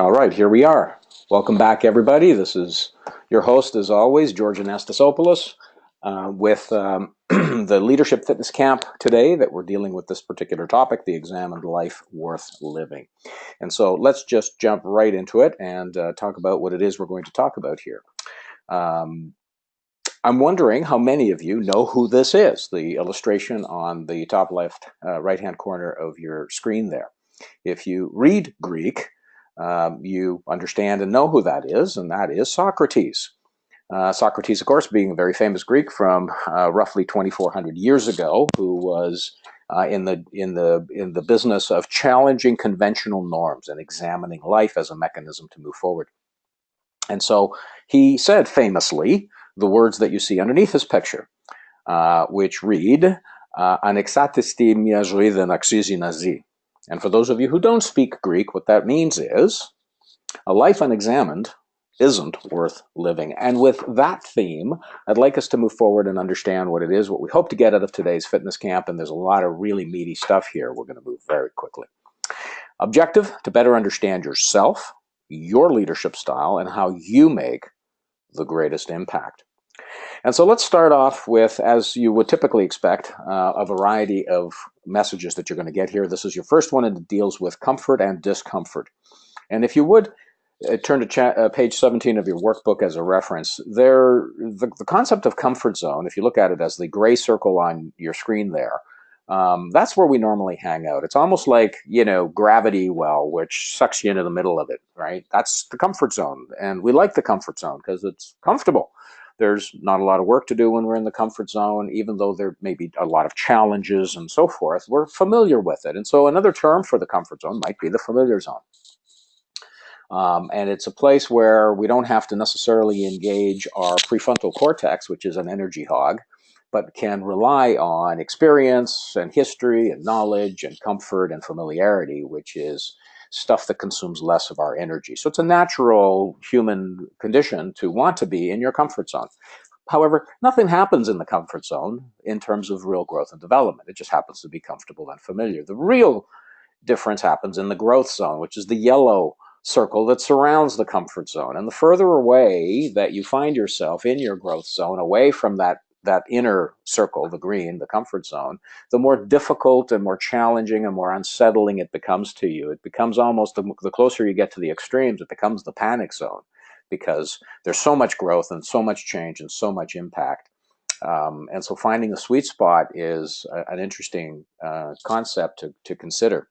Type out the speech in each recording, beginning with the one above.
All right, here we are. Welcome back, everybody. This is your host, as always, George Anastasopoulos, with the Leadership Fitness Camp today that we're dealing with this particular topic, the examined life worth living. And so let's just jump right into it and talk about what it is we're going to talk about here. I'm wondering how many of you know who this is, the illustration on the top left, right-hand corner of your screen there. If you read Greek, you understand and know who that is, and that is Socrates. Socrates, of course, being a very famous Greek from roughly 2,400 years ago, who was in the business of challenging conventional norms and examining life as a mechanism to move forward. And so he said famously the words that you see underneath this picture, which read, "Anexatisти mia ζωή δεν αξίζει να ζει." And for those of you who don't speak Greek, what that means is a life unexamined isn't worth living. And with that theme, I'd like us to move forward and understand what it is, what we hope to get out of today's fitness camp. And there's a lot of really meaty stuff here. We're going to move very quickly. Objective, to better understand yourself, your leadership style, and how you make the greatest impact. And so let's start off with, as you would typically expect, a variety of messages that you're going to get here. This is your first one, and it deals with comfort and discomfort. And if you would turn to page 17 of your workbook as a reference, the concept of comfort zone, if you look at it as the gray circle on your screen there, that's where we normally hang out. It's almost like, gravity well, which sucks you into the middle of it, right? That's the comfort zone. And we like the comfort zone because it's comfortable. There's not a lot of work to do when we're in the comfort zone, even though there may be a lot of challenges and so forth. We're familiar with it. And so another term for the comfort zone might be the familiar zone. And it's a place where we don't have to necessarily engage our prefrontal cortex, which is an energy hog, but can rely on experience and history and knowledge and comfort and familiarity, which is stuff that consumes less of our energy. So it's a natural human condition to want to be in your comfort zone. However, nothing happens in the comfort zone in terms of real growth and development. It just happens to be comfortable and familiar. The real difference happens in the growth zone, which is the yellow circle that surrounds the comfort zone. And the further away that you find yourself in your growth zone, away from that inner circle, the green, the comfort zone, the more difficult and more challenging and more unsettling it becomes to you. It becomes almost, the closer you get to the extremes, it becomes the panic zone, because there's so much growth and so much change and so much impact. And so finding a sweet spot is an interesting concept to consider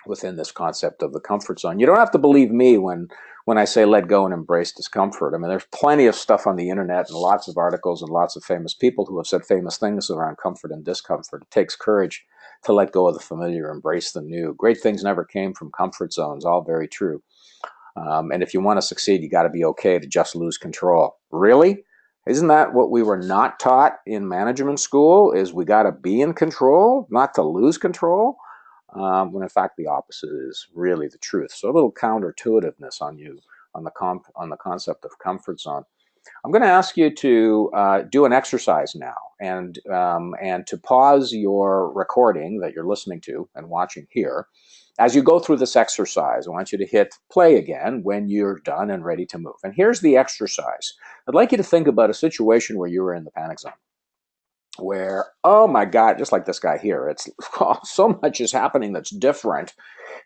within this concept of the comfort zone. You don't have to believe me when I say let go and embrace discomfort. I mean, there's plenty of stuff on the internet and lots of articles and lots of famous people who have said famous things around comfort and discomfort. It takes courage to let go of the familiar, embrace the new. Great things never came from comfort zones, all very true. And if you want to succeed, you got to be okay to just lose control. Really? Isn't that what we were not taught in management school, is we got to be in control, not to lose control? When in fact the opposite is really the truth. So a little counterintuitiveness on the concept of comfort zone. I'm going to ask you to do an exercise now, and to pause your recording that you're listening to and watching here. As you go through this exercise, I want you to hit play again when you're done and ready to move. And here's the exercise. I'd like you to think about a situation where you were in the panic zone, where, oh my God, just like this guy here, it's so much is happening that's different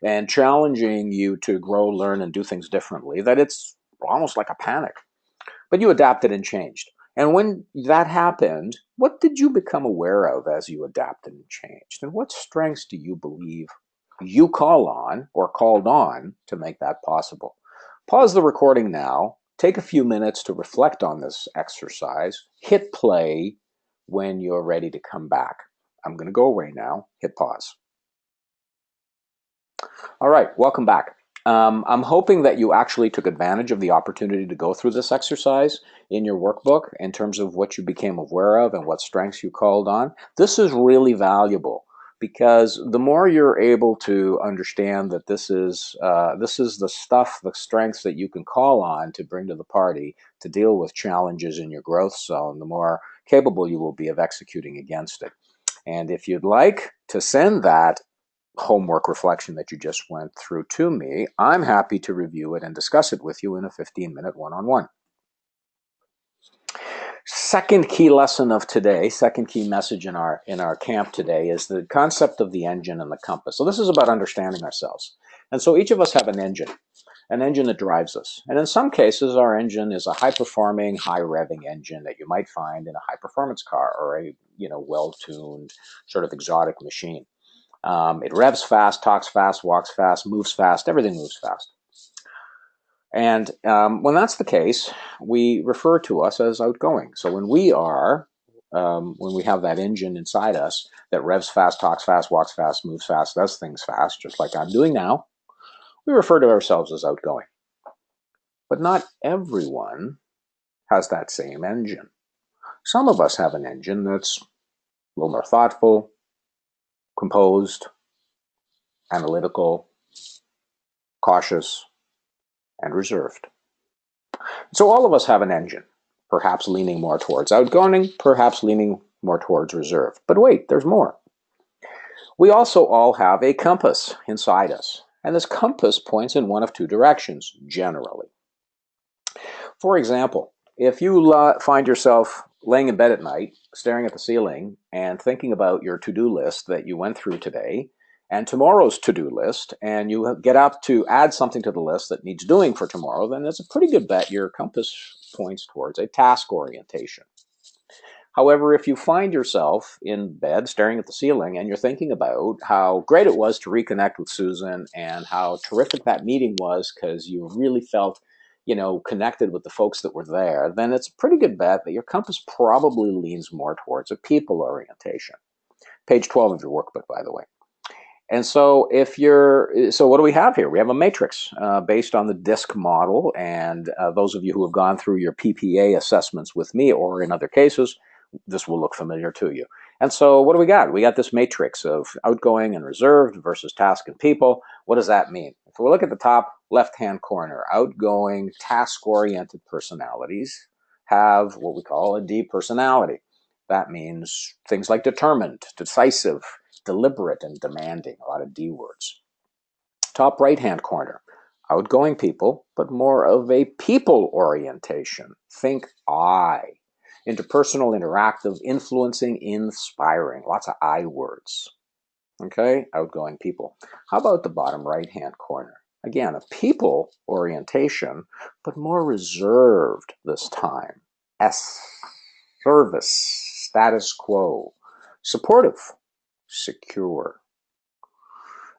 and challenging you to grow, learn, and do things differently that it's almost like a panic. But you adapted and changed. And when that happened, what did you become aware of as you adapted and changed? And what strengths do you believe you call on or called on to make that possible? Pause the recording now. Take a few minutes to reflect on this exercise. Hit play when you're ready to come back. I'm going to go away now. Hit pause. All right, welcome back. I'm hoping that you actually took advantage of the opportunity to go through this exercise in your workbook in terms of what you became aware of and what strengths you called on. This is really valuable, because the more you're able to understand that this is the stuff, the strengths that you can call on to bring to the party to deal with challenges in your growth zone, the more capable you will be of executing against it. And if you'd like to send that homework reflection that you just went through to me, I'm happy to review it and discuss it with you in a 15-minute one-on-one. Second key lesson of today, second key message in our camp today is the concept of the engine and the compass. So this is about understanding ourselves. And so each of us have an engine that drives us. And in some cases, our engine is a high-performing, high-revving engine that you might find in a high-performance car or a well-tuned sort of exotic machine. It revs fast, talks fast, walks fast, moves fast, everything moves fast. And when that's the case, we refer to us as outgoing. So when we have that engine inside us that revs fast, talks fast, walks fast, moves fast, does things fast, just like I'm doing now, we refer to ourselves as outgoing. But not everyone has that same engine. Some of us have an engine that's a little more thoughtful, composed, analytical, cautious, and reserved. So all of us have an engine, perhaps leaning more towards outgoing, perhaps leaning more towards reserved. But wait, there's more. We also all have a compass inside us, and this compass points in one of two directions, generally. For example, if you find yourself laying in bed at night, staring at the ceiling, and thinking about your to-do list that you went through today, and tomorrow's to-do list, and you get up to add something to the list that needs doing for tomorrow, then it's a pretty good bet your compass points towards a task orientation. However, if you find yourself in bed staring at the ceiling and you're thinking about how great it was to reconnect with Susan and how terrific that meeting was because you really felt connected with the folks that were there, then it's a pretty good bet that your compass probably leans more towards a people orientation. Page 12 of your workbook, by the way. And so what do we have here? We have a matrix based on the DISC model, and those of you who have gone through your PPA assessments with me or in other cases, this will look familiar to you. And so what do we got? We got this matrix of outgoing and reserved versus task and people. What does that mean? If we look at the top left-hand corner, outgoing, task-oriented personalities have what we call a D personality. That means things like determined, decisive, deliberate, and demanding, a lot of D words. Top right-hand corner, outgoing people, but more of a people orientation. Think I. Interpersonal, interactive, influencing, inspiring. Lots of I words. Okay, outgoing people. How about the bottom right-hand corner? Again, a people orientation, but more reserved this time. S. Service, status quo. Supportive, secure.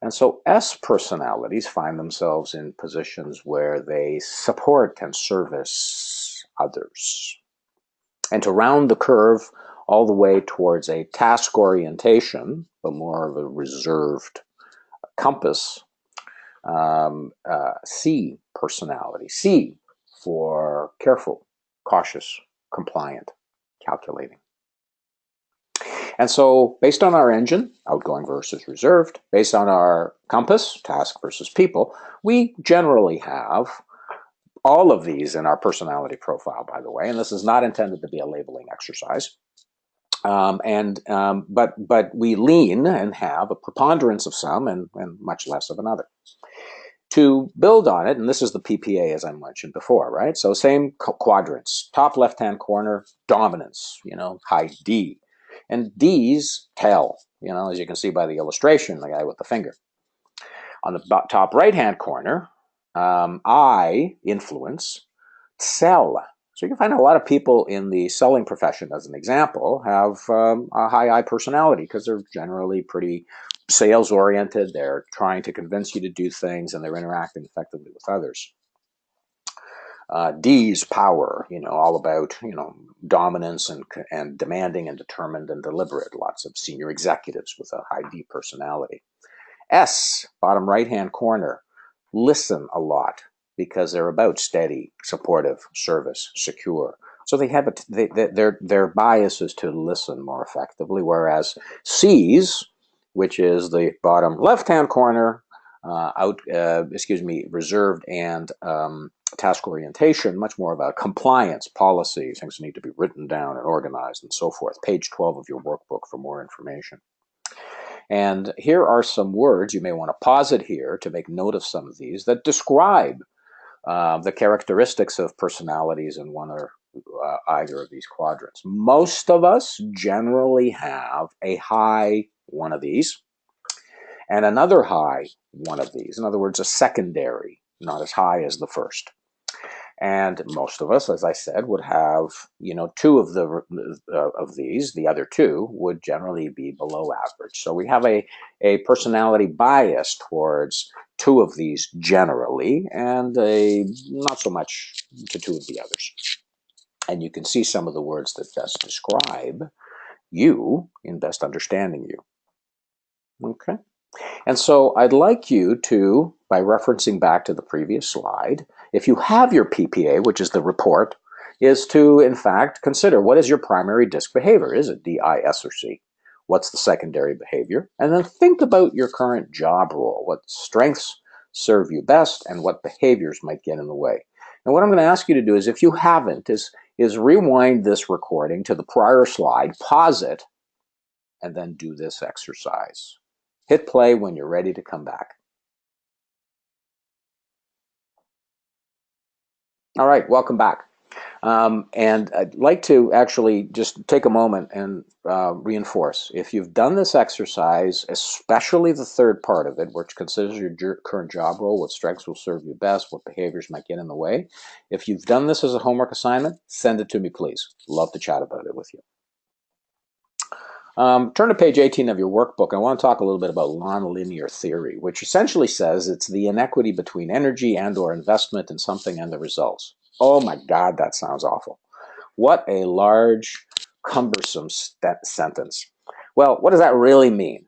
And so S personalities find themselves in positions where they support and service others. And to round the curve all the way towards a task orientation, but more of a reserved compass, C personality. C for careful, cautious, compliant, calculating. And so based on our engine, outgoing versus reserved, based on our compass, task versus people, we generally have all of these in our personality profile, by the way, and this is not intended to be a labeling exercise. But we lean and have a preponderance of some and much less of another. To build on it, and this is the PPA as I mentioned before, right? So same quadrants, top left-hand corner, dominance, high D. And D's tell, as you can see by the illustration, the guy with the finger. On the top right-hand corner, I, influence, sell. So you can find a lot of people in the selling profession, as an example, have a high I personality because they're generally pretty sales-oriented. They're trying to convince you to do things, and they're interacting effectively with others. D's power, all about, dominance and demanding and determined and deliberate. Lots of senior executives with a high D personality. S, bottom right-hand corner, listen a lot because they're about steady, supportive, service, secure. So they have their bias is to listen more effectively, whereas C's, which is the bottom left-hand corner, reserved and task orientation, much more about compliance, policy, things need to be written down and organized and so forth. Page 12 of your workbook for more information. And here are some words, you may want to pause it here to make note of some of these, that describe the characteristics of personalities in one or either of these quadrants. Most of us generally have a high one of these and another high one of these. In other words, a secondary, not as high as the first. And most of us, as I said, would have, two of these. The other two would generally be below average. So we have a personality bias towards two of these generally, and a not so much to two of the others. And you can see some of the words that best describe you in best understanding you. Okay. And so I'd like you to, by referencing back to the previous slide, if you have your PPA, which is the report, is to, in fact, consider what is your primary DISC behavior. Is it D, I, S, or C? What's the secondary behavior? And then think about your current job role. What strengths serve you best and what behaviors might get in the way. And what I'm going to ask you to do is, if you haven't, is rewind this recording to the prior slide, pause it, and then do this exercise. Hit play when you're ready to come back. All right, welcome back. And I'd like to actually just take a moment and reinforce. If you've done this exercise, especially the third part of it, which considers your current job role, what strengths will serve you best, what behaviors might get in the way. If you've done this as a homework assignment, send it to me, please. Love to chat about it with you. Turn to page 18 of your workbook. I want to talk a little bit about nonlinear theory, which essentially says it's the inequity between energy and or investment in something and the results. Oh my God, that sounds awful. What a large, cumbersome sentence. Well, what does that really mean?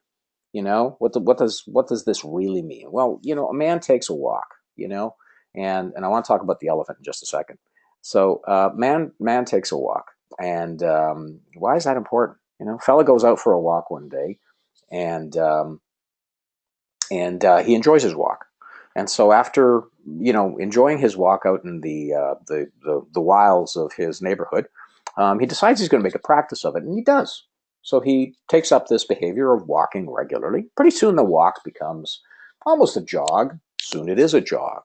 What does this really mean? Well, a man takes a walk, and I want to talk about the elephant in just a second. So, man takes a walk, and why is that important? Fella goes out for a walk one day, and he enjoys his walk. And so after enjoying his walk out in the wilds of his neighborhood, he decides he's going to make a practice of it, and he does. So he takes up this behavior of walking regularly. Pretty soon the walk becomes almost a jog. Soon it is a jog.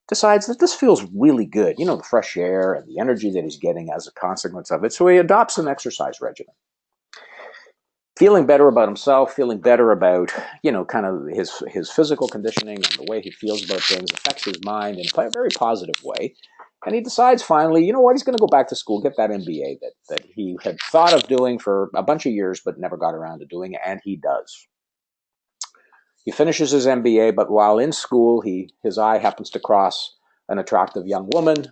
Decides that this feels really good, the fresh air and the energy that he's getting as a consequence of it. So he adopts an exercise regimen. Feeling better about himself, feeling better about, kind of his physical conditioning and the way he feels about things affects his mind in a very positive way. And he decides finally, he's going to go back to school, get that MBA that he had thought of doing for a bunch of years but never got around to doing, and he does. He finishes his MBA, but while in school, his eye happens to cross an attractive young woman.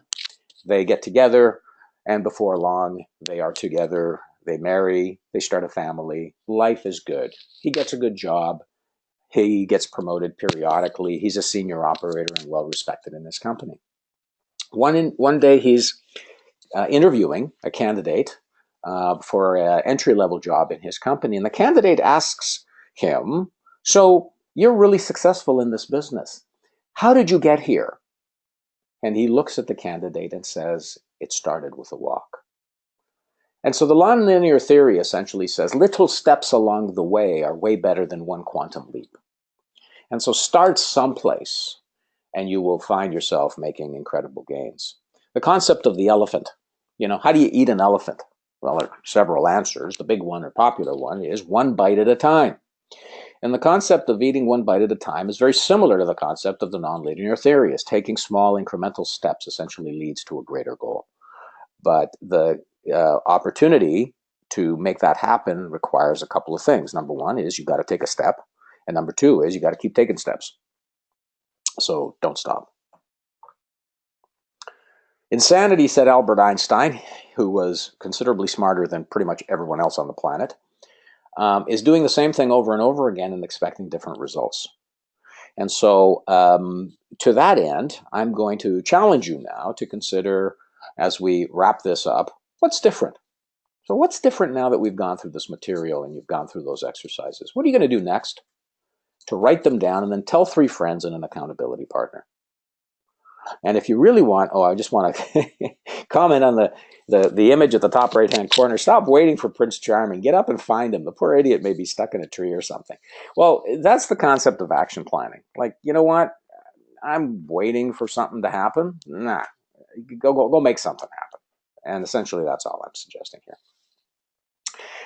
They get together, and before long, they are together. They marry, they start a family, life is good. He gets a good job, he gets promoted periodically, he's a senior operator and well respected in his company. One day he's interviewing a candidate for an entry-level job in his company, and the candidate asks him, so you're really successful in this business. How did you get here? And he looks at the candidate and says, it started with a walk. And so the nonlinear theory essentially says little steps along the way are way better than one quantum leap. And so start someplace and you will find yourself making incredible gains. The concept of the elephant, how do you eat an elephant? Well, there are several answers. The big one or popular one is one bite at a time. And the concept of eating one bite at a time is very similar to the concept of the nonlinear theory, as taking small incremental steps essentially leads to a greater goal. But the opportunity to make that happen requires a couple of things. Number one is you got to take a step. And number two is you got to keep taking steps. So don't stop. Insanity, said Albert Einstein, who was considerably smarter than pretty much everyone else on the planet, is doing the same thing over and over again and expecting different results. And so to that end, I'm going to challenge you now to consider, as we wrap this up, what's different? So what's different now that we've gone through this material and you've gone through those exercises? What are you going to do next? To write them down and then tell 3 friends and an accountability partner. And if you really want, oh, I just want to comment on the image at the top right-hand corner. Stop waiting for Prince Charming. Get up and find him. The poor idiot may be stuck in a tree or something. Well, that's the concept of action planning. Like, you know what? I'm waiting for something to happen. Nah, go make something happen. And essentially, that's all I'm suggesting here.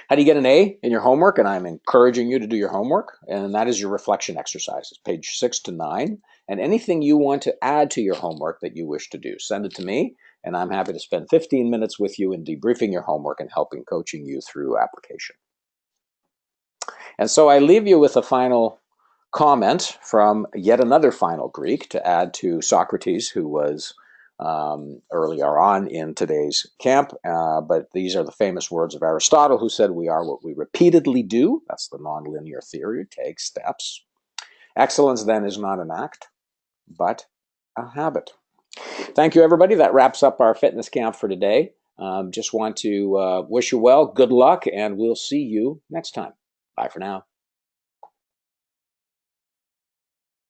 How do you get an A in your homework? And I'm encouraging you to do your homework. And that is your reflection exercises, page 6 to 9. And anything you want to add to your homework that you wish to do, send it to me. And I'm happy to spend 15 minutes with you in debriefing your homework and helping coaching you through application. And so I leave you with a final comment from yet another final Greek to add to Socrates, who was earlier on in today's camp. But these are the famous words of Aristotle, who said, we are what we repeatedly do. That's the nonlinear theory. Take steps. Excellence, then, is not an act, but a habit. Thank you, everybody. That wraps up our fitness camp for today. Just want to wish you well, good luck, and we'll see you next time. Bye for now.